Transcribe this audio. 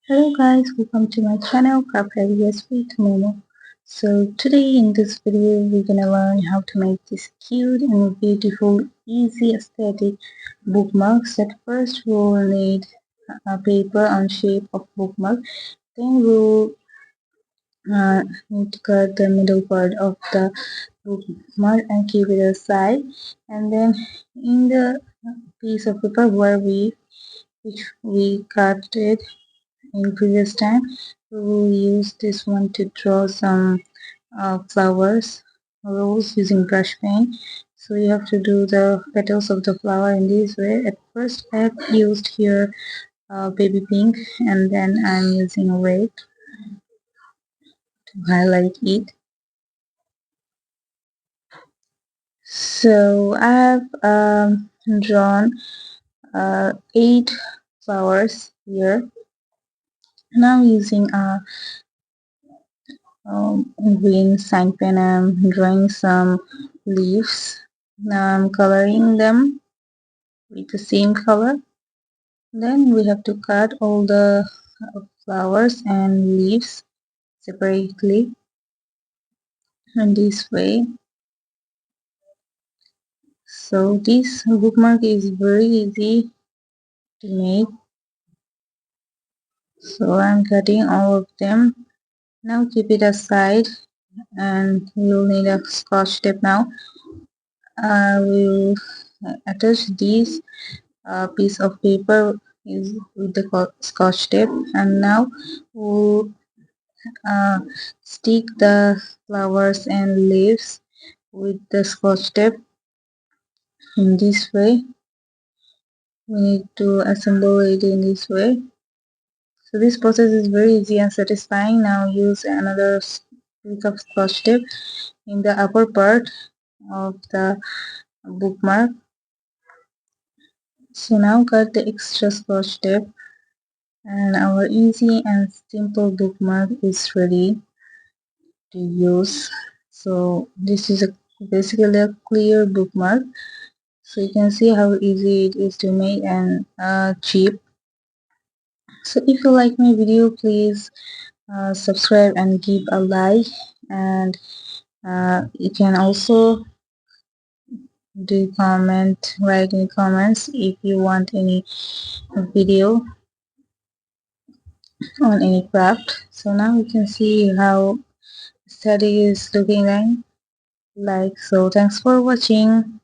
Hello guys, welcome to my channel Craft Ideas with Mumu. So today in this video we're gonna learn how to make this cute and beautiful easy aesthetic bookmarks. At first we'll need a paper on shape of bookmark. Then we'll need to cut the middle part of the bookmark and keep it aside. And then in the piece of paper which we cut it in previous time, we will use this one to draw some flowers rose using brush pen. So you have to do the petals of the flower in this way. At first I have used here baby pink, and then I'm using red to highlight it. So I have drawn 8 flowers here. Now using a green sign pen, I'm drawing some leaves. Now I'm coloring them with the same color. Then we have to cut all the flowers and leaves separately in this way. So this bookmark is very easy to make. So I'm cutting all of them. Now keep it aside, and you'll need a scotch tape now. I will attach this piece of paper is with the scotch tape, and now we'll uh, stick the flowers and leaves with the scotch tape in this way. We need to assemble it in this way. So this process is very easy and satisfying. Now use another piece of scotch tape in the upper part of the bookmark. So now cut the extra scotch tape, and our easy and simple bookmark is ready to use. So this is basically a clear bookmark. So you can see how easy it is to make and cheap. So if you like my video, please subscribe and give a like, and you can also do comment, write in comments if you want any video on any craft. So now you can see how study is looking like. So thanks for watching.